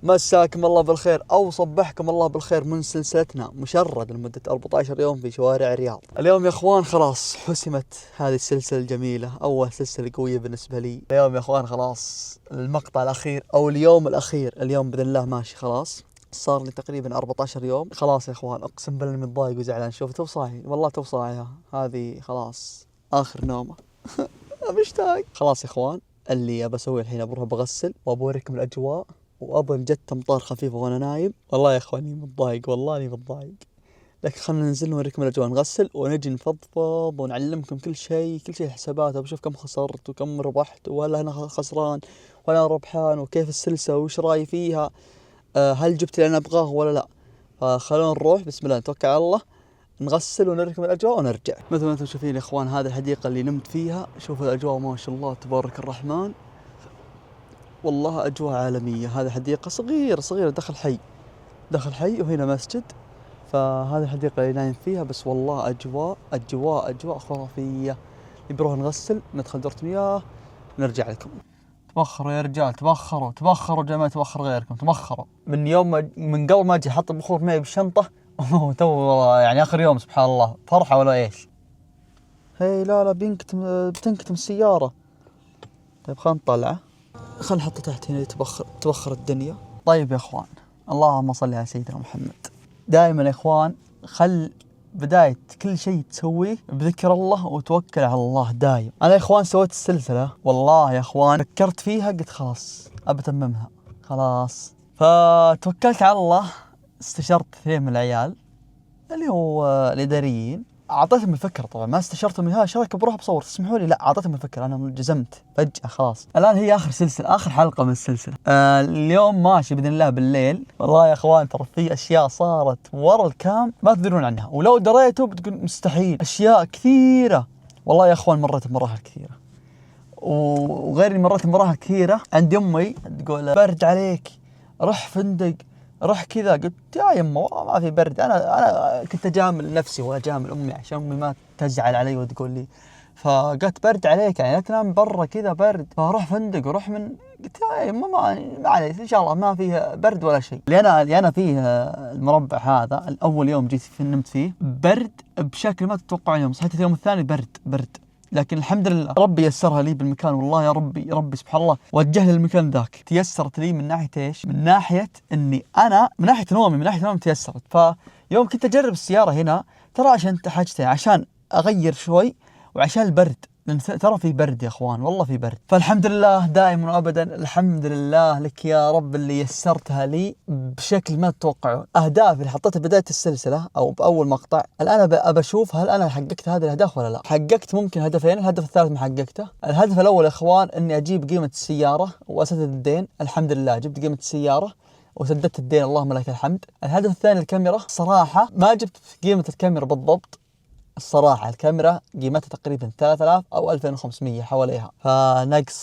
مساكم الله بالخير أو صبحكم الله بالخير من سلسلتنا مشرد لمدة 14 يوم في شوارع الرياض. اليوم يا اخوان خلاص حسمت هذه السلسلة الجميلة، أول سلسلة قوية بالنسبة لي. اليوم يا اخوان خلاص المقطع الأخير أو اليوم الأخير، اليوم بإذن الله ماشي خلاص، صار لي تقريبا 14 يوم. خلاص يا اخوان اقسم بالله متضايق وزعلان. شوف توصاي والله توصاي، هذه خلاص آخر نومة. مشتاق خلاص يا اخوان. اللي ابى اسويه الحين بروح بغسل وابوريكم الاجواء، وابى جت امطار خفيفه وانا نايم. والله يا اخواني متضايق، والله اني متضايق، لكن خلنا ننزل نوريكم الاجواء، نغسل ونجي نفضفض ونعلمكم كل شيء حسابات، وبشوف كم خسرت وكم ربحت، ولا انا خسران ولا ربحان، وكيف السلسله وش رايي فيها، هل جبت اللي انا ابغاه ولا لا. فخلونا نروح بسم الله نتوكل على الله، نغسل ونركب الأجواء ونرجع. مثل ما انتم شايفين يا اخوان هذه الحديقة اللي نمت فيها، شوفوا الأجواء ما شاء الله تبارك الرحمن، والله أجواء عالمية. هذه حديقة صغيرة دخل حي وهنا مسجد، فهذه الحديقة اللي نايم فيها. بس والله أجواء خرافية. بنروح نغسل ندخل دورة مياه نرجع لكم. تبخروا يا رجال، تبخروا جماعة، تبخر غيركم، تبخروا من يوم من قبل ما اجي حط البخور معي بالشنطة. تو يعني آخر يوم سبحان الله، فرحة ولا إيش؟ هي لا بتنكتم السيارة. طيب خلنا نطلعه، خلنا نحطه تحت هنا تبخر الدنيا. طيب يا إخوان، اللهم صل على سيدنا محمد. دائما يا إخوان خل بداية كل شيء تسويه بذكر الله وتوكل على الله دايم. أنا يا إخوان سويت السلسلة، والله يا إخوان فكرت فيها قلت خلاص أبى أتممها خلاص، فتوكلت على الله. استشرت 2 من العيال اللي هو الإداريين، أعطيتهم الفكرة. طبعا ما استشرتهم من ايش رايك بروح بصور، تسمحوا لي؟ لا، أعطيتهم الفكرة، أنا جزمت فجأة خلاص. الآن هي آخر سلسلة، آخر حلقة من السلسلة. اليوم ماشي بإذن الله بالليل. والله يا إخوان ترى في أشياء صارت ورا الكام ما تدرون عنها، ولو دريتوا بتقول مستحيل. أشياء كثيرة والله يا إخوان، مرت بمراحل كثيرة، وغير مرت بمراحل كثيرة. عند أمي تقول برد عليك، روح فندق، روح كذا. قلت يا يمه ما في برد. انا كنت اجامل نفسي واجامل امي عشان امي ما تزعل علي وتقول لي. فقلت برد عليك يعني لا تنام برا كذا برد، فروح فندق وروح من. قلت يا يمه ما عليك ان شاء الله ما فيه برد ولا شيء. اللي انا فيه المربع هذا الاول يوم جيت نمت فيه برد بشكل ما تتوقعون. يوم صحيت اليوم الثاني برد، لكن الحمد لله ربي يسرها لي بالمكان. والله يا ربي سبحان الله وجه لي المكان ذاك. تيسرت لي من ناحية ايش؟ من ناحية اني انا من ناحية نومي تيسرت. فيوم كنت اجرب السيارة هنا ترى عشان حاجتين، عشان اغير شوي وعشان البرد، لأن ترى في برد يا اخوان، والله في برد. فالحمد لله دائما وابدا الحمد لله لك يا رب اللي يسرتها لي بشكل ما تتوقعون. اهدافي اللي حطيتها بداية السلسلة او باول مقطع، الان ابى اشوف هل انا حققت هذه الاهداف ولا لا. حققت ممكن هدفين، الهدف الثالث ما حققته. الهدف الاول يا اخوان اني اجيب قيمة السيارة واسدد الدين، الحمد لله جبت قيمة السيارة وسددت الدين اللهم لك الحمد. الهدف الثاني الكاميرا، صراحة ما جبت قيمة الكاميرا بالضبط، الصراحة الكاميرا قيمتها تقريبا 3000 أو 2500 حواليها،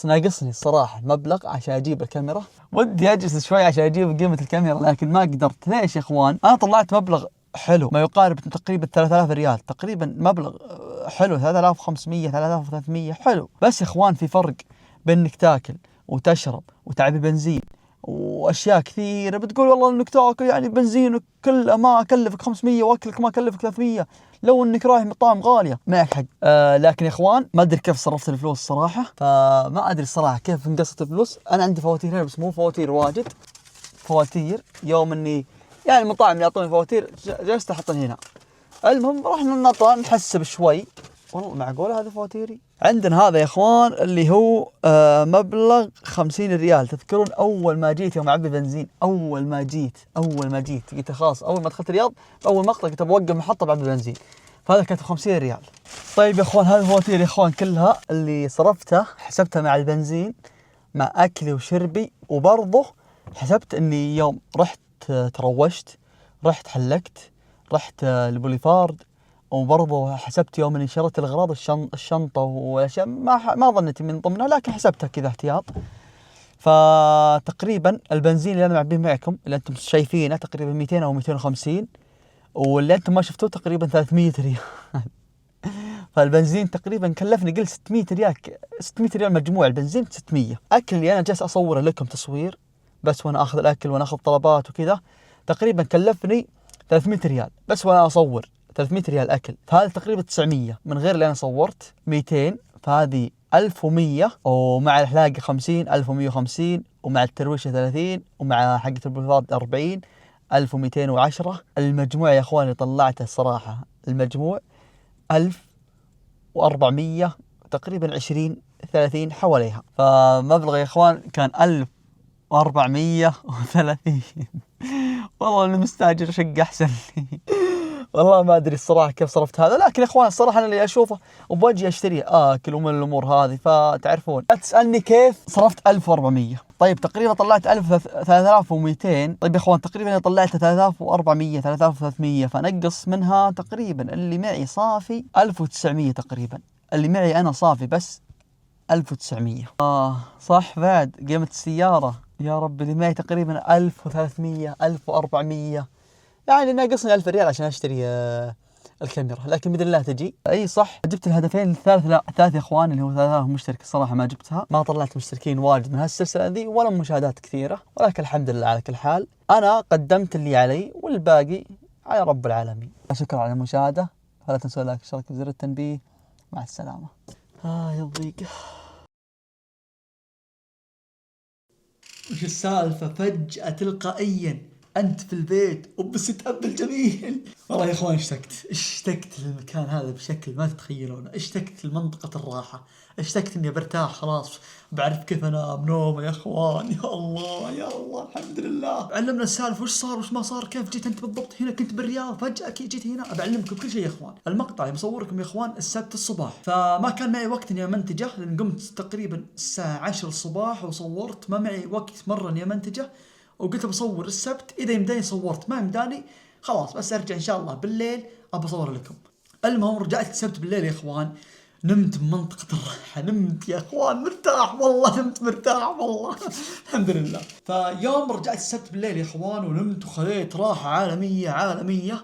ناقصني الصراحة مبلغ عشان أجيب الكاميرا. ودي أجلس شوي عشان أجيب قيمة الكاميرا لكن ما قدرت. ليش يا إخوان؟ أنا طلعت مبلغ حلو ما يقارب تقريبا 3000 ريال، تقريبا مبلغ حلو، 3500 3300 حلو. بس يا إخوان في فرق بين إنك تاكل وتشرب وتعبي بنزين واشياء كثيره. بتقول والله انك تاكل يعني بنزين كله ما اكلفك 500 واكلك ما اكلفك 300 لو انك رايح مطاعم غاليه، معك حق. لكن يا اخوان ما ادري كيف صرفت الفلوس صراحه، فما ادري الصراحه كيف انقصت الفلوس. انا عندي فواتير هنا بس مو فواتير واجد، فواتير يوم اني يعني المطاعم يعطوني فواتير جلست احطن هنا. المهم رحنا نطلع نحسب شوي، والله معقولة هذا فواتيري. عندنا هذا يا اخوان اللي هو مبلغ 50 ريال. تذكرون اول ما جيت يوم اعبي بنزين، اول ما جيت قلت خلاص اول ما دخلت الرياض اول مقطع قلت بوقف محطة بعبي بنزين، فهذا كانت 50 ريال. طيب يا اخوان هذه الفواتير يا اخوان كلها اللي صرفتها حسبتها مع البنزين مع اكلي وشربي، وبرضه حسبت اني يوم رحت تروشت، رحت حلقت، رحت البوليفارد، وبرضه حسبت يوم اني شريت الاغراض الشنطه والاشياء ما ظنيت من ضمنها لكن حسبتها كذا احتياط. فتقريبا البنزين اللي انا معبيه معكم اللي انتم شايفينه تقريبا 200 او 250، واللي انتم ما شفتوه تقريبا 300 ريال. فالبنزين تقريبا كلفني قل 600 ريال، 600 ريال مجموع البنزين 600. اكل اللي انا جالس اصوره لكم تصوير بس وانا اخذ الاكل وانا اخذ طلبات وكذا تقريبا كلفني 300 ريال بس وانا اصور. 300 ريال اكل، فهذا تقريبا 900 من غير اللي انا صورت 200، فهذه 1100، ومع الحلاقه 50 1150، ومع الترويشه 30، ومع حقه البلفاض 40 1210. المجموع يا اخواني طلعته الصراحه المجموع 1400 تقريبا 20 30 حواليها، فمبلغ يا اخوان كان 1430. والله اني مستاجر شقة احسن لي. والله ما ادري الصراحه كيف صرفت هذا، لكن يا اخوان الصراحه انا اللي اشوفه وبوجي اشتري اكل ومن الامور هذه، فتعرفون. لا تسالني كيف صرفت 1400. طيب تقريبا طلعت 3200. طيب يا اخوان تقريبا طلعت 3400 3300، فنقص منها تقريبا اللي معي صافي 1900 تقريبا. اللي معي انا صافي بس 1900. صح بعد قيمة السيارة يا رب اللي معي تقريبا 1300 1400، يعني ناقصني 1000 ريال عشان اشتري الكاميرا، لكن بإذن الله تجي. اي صح جبت الهدفين الثالث، لا ثالث يا اخوان اللي هو 3000 مشترك. الصراحة ما جبتها، ما طلعت مشتركين واجد من هالسلسلة ذي ولا مشاهدات كثيرة، ولكن الحمد لله على كل حال انا قدمت اللي علي والباقي على رب العالمين. شكرا على المشاهدة، ولا تنسوا لايك واشتراك وزر التنبيه. مع السلامة. يا ضيق. وش السالفة فجأة تلقائيا أنت في البيت وبست أب الجميل؟ والله يا إخوان اشتقت للمكان هذا بشكل ما تتخيلونه. اشتقت لمنطقة الراحة، اشتقت إني برتاح خلاص، بعرف كيف أنام نوم يا إخوان. يا الله يا الله الحمد لله. علمنا السالفة، وش صار وش ما صار، كيف جيت أنت بالضبط هنا، كنت بالرياض فجأة جيت هنا. بعلمكم كل شيء يا إخوان. المقطع اللي بصوركم يا إخوان السبت الصباح، فما كان معي وقت إني أمنتجه لأن قمت تقريبا الساعة 10 الصباح وصورت. ما معي وقت مرة إني أمنتجه، وقلت بصور السبت، إذا يمداني صورت، ما يمداني خلاص بس أرجع إن شاء الله بالليل أبى أصور لكم. المهم رجعت السبت بالليل يا إخوان، نمت بمنطقة الراحة، نمت يا إخوان مرتاح والله، نمت مرتاح والله. الحمد لله. فيوم رجعت السبت بالليل يا إخوان ونمت وخذيت راحة عالمية.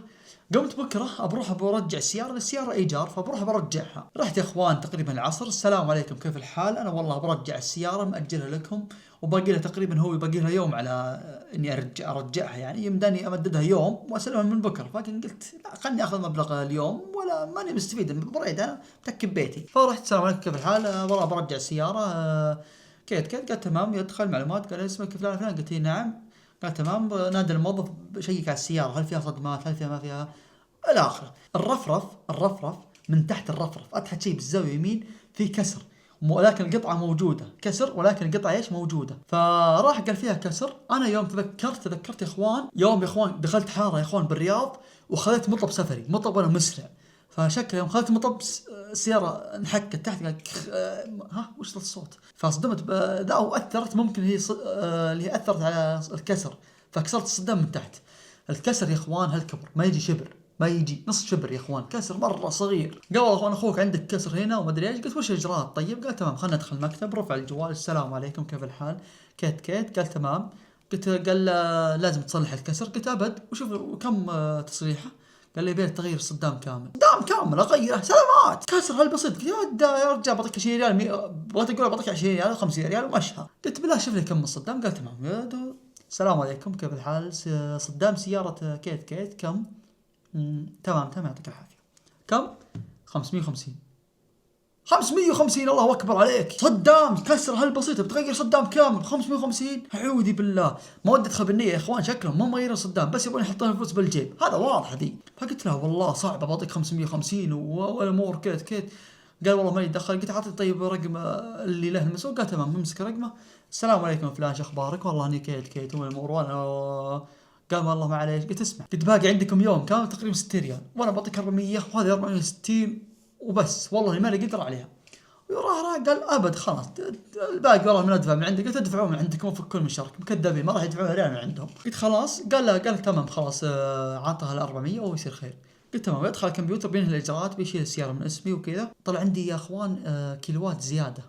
قمت بكرة بروح برجع السيارة إيجار، فبروح برجعها. رحت يا إخوان تقريبا العصر، السلام عليكم كيف الحال، أنا والله برجع السيارة مأجلها لكم وباقي لها تقريبا، هو باقي لها يوم على إني أرجعها، يعني يمداني أمددها يوم وأسلمها من بكرة. فكن قلت لا خلني أخذ مبلغ اليوم ولا ماني مستفيد بريد، أنا متكب بيتي. فرحت السلام عليكم كيف الحال، والله برجع السيارة كيت قال تمام، يدخل معلومات، قال اسمك فلان، قلت نعم، قال تمام. نادى الموظف شيك على السيارة، هل فيها صدمات، هل فيها ما فيها الى اخره. الرفرف من تحت، الرفرف اتحت شيء بالزاويه يمين في كسر، ولكن القطعه موجوده، كسر ولكن القطعه ايش موجوده. فراح قال فيها كسر. انا يوم تذكرت يا اخوان، يوم يا اخوان دخلت حاره يا اخوان بالرياض وخذيت مطب سفري، مطب وانا مسرع، فشكل يوم خذيت مطب السياره انحكت تحت، قال وش الصوت، فصدمت ذا واثرت، ممكن هي اللي هي اثرت على الكسر، فكسرت الصدام من تحت. الكسر يا اخوان هالكبر، ما يجي شبر، ما يجي نص شبر يا اخوان، كسر مره صغير. قال والله اخوان اخوك عندك كسر هنا وما ادري ايش. قلت وش الاجراءات طيب؟ قال تمام خلنا ندخل المكتب. رفع الجوال، السلام عليكم كيف الحال، كيت قال تمام. قال لازم تصلح الكسر. قلت ابد، وشوف كم تصليحه؟ قال لي يبيلك تغير الصدام كامل. صدام كامل اغيره؟ سلامات، كسر هالبسيط. قلت يا رجال بعطيك 20 ريال، بغيت اقول بعطيك 20 ريال 50 ريال ومشها. قلت بالله شوف لي كم الصدام. قال تمام. السلام عليكم كيف الحال، صدام سيارة كيت كم؟ تمام يعطيك العافية. كم؟ 550. 550 الله اكبر عليك، صدام كسر هالبسيطه بتغير صدام كامل ب 550؟ اعوذي بالله. ما ودي ادخل بالنيه يا اخوان، شكلهم ما مغيرين صدام بس يبون يحطون الفلوس بالجيب، هذا واضح ذي. فقلت له والله صعب بعطيك 550 والامور كيت. قال والله مالي دخل. قلت اعطي طيب رقم اللي له المسؤول. قال تمام، امسك رقمه، السلام عليكم فلان شو اخبارك، والله اني كيت والامور وانا. قال والله معليش. قلت اسمع، قلت باقي عندكم يوم كامل تقريبا 60 ريال وانا بعطيك 400 وهذه 460 وبس، والله ما لي قدر عليها. وراح قال ابد خلاص الباقي والله من ادفع من عندك. قلت ادفعوا من عندكم وفكون من شرك، مكذبين ما راح يدفعون ريال من عندهم. قلت خلاص. قال تمام خلاص، عطها ال 400 ويصير خير. قلت تمام. يدخل الكمبيوتر بينهي الاجراءات، بيشيل السياره من اسمي وكذا. طلع عندي يا اخوان كيلوات زياده.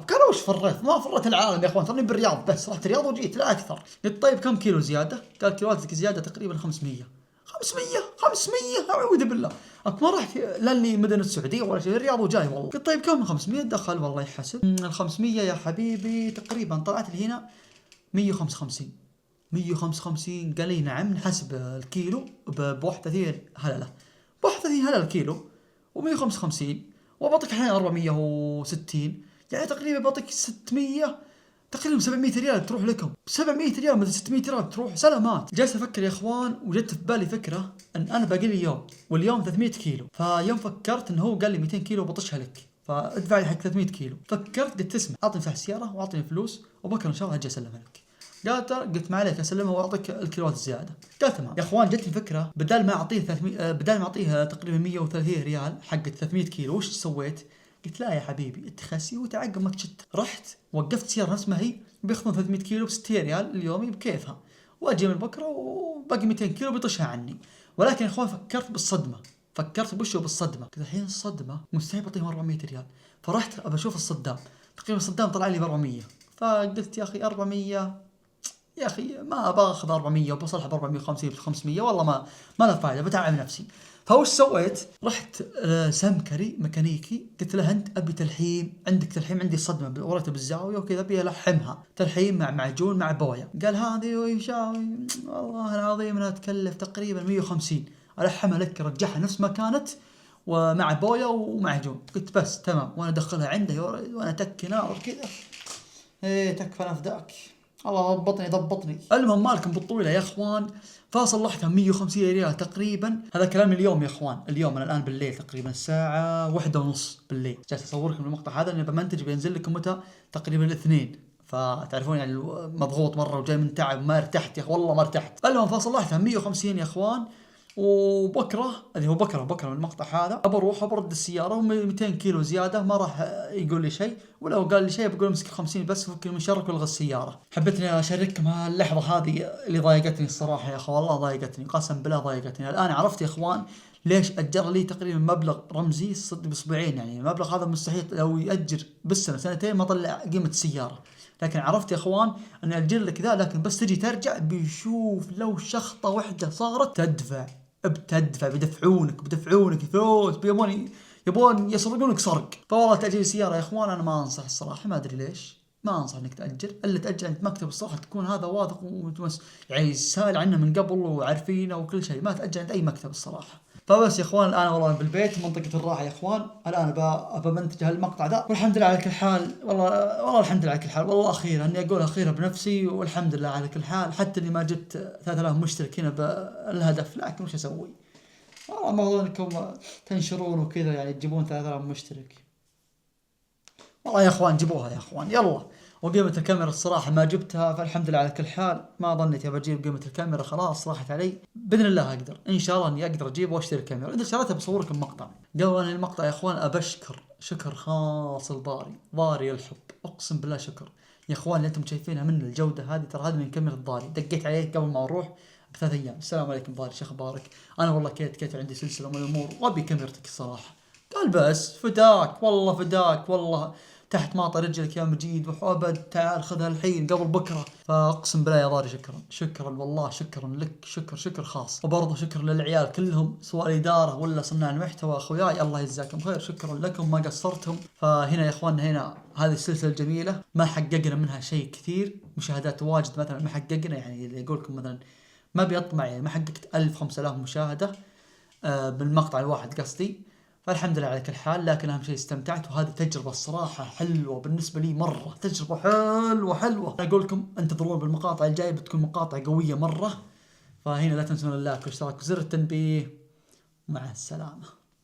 كان وش فريت؟ ما فريت العالم يا اخوان، تراني بالرياض بس، رحت الرياض وجيت لا اكثر. قلت طيب كم كيلو زياده؟ قال كيلواتك زياده تقريبا 500. 500 اعوذ بالله، ما رحت لاني مدن السعوديه ولا شيء، الرياض وجاي والله. قلت طيب كم 500؟ دخل والله يحسب ال 500 يا حبيبي تقريبا طلعت لي هنا 155. 155 قال لي نعم نحسب الكيلو ب 31 هلله، ب 31 هلله الكيلو و155، وبعطيك الحين 460، يعني تقريبا بعطيك 600، تقريبا 700 ريال تروح لكم. 700 ريال مثل 600 ريال تروح سلامات. جالس افكر يا اخوان، وجدت في بالي فكره ان انا باقي لي يوم، واليوم 300 كيلو، فيوم فكرت انه هو قال لي 200 كيلو بطشها لك، فادفع لي حق 300 كيلو. فكرت قلت اسمع، اعطني مفتاح السياره واعطني فلوس، وبكره ان شاء الله اجي اسلمها لك. قلت ما عليك اسلمها واعطيك الكيلوات الزياده. قال تمام. يا اخوان جتني فكره، بدل ما اعطيه 300 بدل ما اعطيها تقريبا 130 ريال حق 300 كيلو، وش سويت؟ قلت لا يا حبيبي اتخسي وتعقب ما تشت. رحت وقفت سيارة نفس ما هي، بياخذون 300 كيلو ب 60 ريال اليومي بكيفها، واجي من بكره وباقي 200 كيلو بيطشها عني. ولكن يا اخوان فكرت بالصدمه، فكرت بوشو بالصدمه، قلت الحين الصدمه مستحيل بعطيهم 400 ريال. فرحت ابى اشوف الصدام، تقريبا الصدام طلع لي ب 400. فقلت يا اخي 400، يا اخي ما باخذ 400 وبصلح ب 450 ب 500، والله ما له فائده، بتعب نفسي. فوش سويت؟ رحت سمكري ميكانيكي، قلت له انت ابي تلحيم، عندك تلحيم؟ عندي صدمه وريته بالزاويه وكذا، ابي الحمها تلحيم مع معجون مع بويه. قال هذه ويشاوي، والله العظيم انها تكلف تقريبا 150، الحمها لك رجعها نفس ما كانت ومع بويه ومعجون. قلت بس تمام، وانا ادخلها عنده وانا تك نار كذا، ايه تكفى نفداك، الله ضبطني. المهم مالكم بالطويله يا اخوان، فصلحتها 150 ريال تقريبا. هذا كلام اليوم يا اخوان، اليوم انا الان بالليل تقريبا الساعه 1:30 بالليل، جالس اصوركم المقطع هذا، اني بمنتج بينزل لكم متى؟ تقريبا الاثنين، فتعرفون يعني مضغوط مره وجاي من تعب، ما ارتحت يا اخوان، والله ما ارتحت. المهم فصلحتها 150 يا اخوان، وبكره اللي هو بكره من المقطع هذا بروح برد السياره، 200 كيلو زياده، ما راح يقول لي شيء، ولو قال لي شيء بقول امسك 50 بس، فك من شرك والغي السياره. حبيت اني اشارككم هاللحظه هذه اللي ضايقتني الصراحه يا اخوان، والله ضايقتني، قسم بالله ضايقتني. الان عرفت يا اخوان ليش اجر لي تقريبا مبلغ رمزي صدق باسبوعين، يعني المبلغ هذا مستحيل لو ياجر بالسنه سنتين ما طلع قيمه السياره. لكن عرفت يا اخوان ان اجر لك ذا، لكن بس تجي ترجع بيشوف لو شخطه واحده صارت بتدفع بدفعونك فلوس، يبون يسرقونك سرق. فوالله تأجير السيارة يا اخوان انا ما انصح الصراحة، ما ادري ليش ما انصح انك تأجر، الا تأجر عند مكتب الصراحة تكون هذا واثق يعني سائل عنه من قبل وعارفينه وكل شيء، ما تأجر عند اي مكتب الصراحة. فبس يا اخوان الان والله بالبيت منطقة الراحة يا اخوان، الان بمنتج هالمقطع ذا، والحمد لله على كل حال، والله الحمد لله على كل حال، والله اخيرا اني اقول اخيرا بنفسي، والحمد لله على كل حال، حتى اني ما جبت 3000 مشترك هنا بالهدف، لكن وش اسوي؟ والله ما انكم تنشرون وكذا يعني تجيبون 3000 مشترك، والله يا اخوان جيبوها يا اخوان يلا. وقيمة الكاميرا الصراحة ما جبتها، فالحمد لله على كل حال، ما ظنيت ابى اجيب قيمة الكاميرا، خلاص راحت علي، باذن الله اقدر ان شاء الله اني اقدر اجيب واشتري الكاميرا. اذا شريتها بصوركم مقطع. قبل ان المقطع يا اخوان ابشكر شكر خاص ضاري الحب، اقسم بالله شكر يا اخوان اللي انتم شايفينها من الجودة هذه، ترى هذه من كاميرا ضاري، دقيت عليه قبل ما اروح ب3 ايام، السلام عليكم ضاري شو اخبارك؟ انا والله كيت عندي سلسلة من الامور وابي كاميرتك الصراحة. قال بس فداك والله فداك والله، تحت ماطى رجلك يا مجيد، وحبد تعال خذها الحين قبل بكره. فاقسم بالله يا ضاري شكرا والله، شكرا لك، شكر خاص. وبرضه شكر للعيال كلهم، سواء الاداره ولا صناع المحتوى اخوياي، الله يجزاكم خير، شكرا لكم ما قصرتم. فهنا يا اخواننا هنا هذه السلسله الجميله ما حققنا منها شيء كثير، مشاهدات واجد مثلا ما حققنا، يعني اللي يقول لكم مثلا ما بيطمع، يعني ما حققت 1000 5000 مشاهده بالمقطع الواحد قصدي. فالحمد لله على كل حال، لكن أهم شيء استمتعت، وهذه تجربة الصراحة حلوة بالنسبة لي مرة، تجربة حلوة. أقول لكم انتظرون بالمقاطع الجاية، بتكون مقاطع قوية مرة. فهنا لا تنسون اللايك والاشتراك وزر التنبيه، مع السلامة.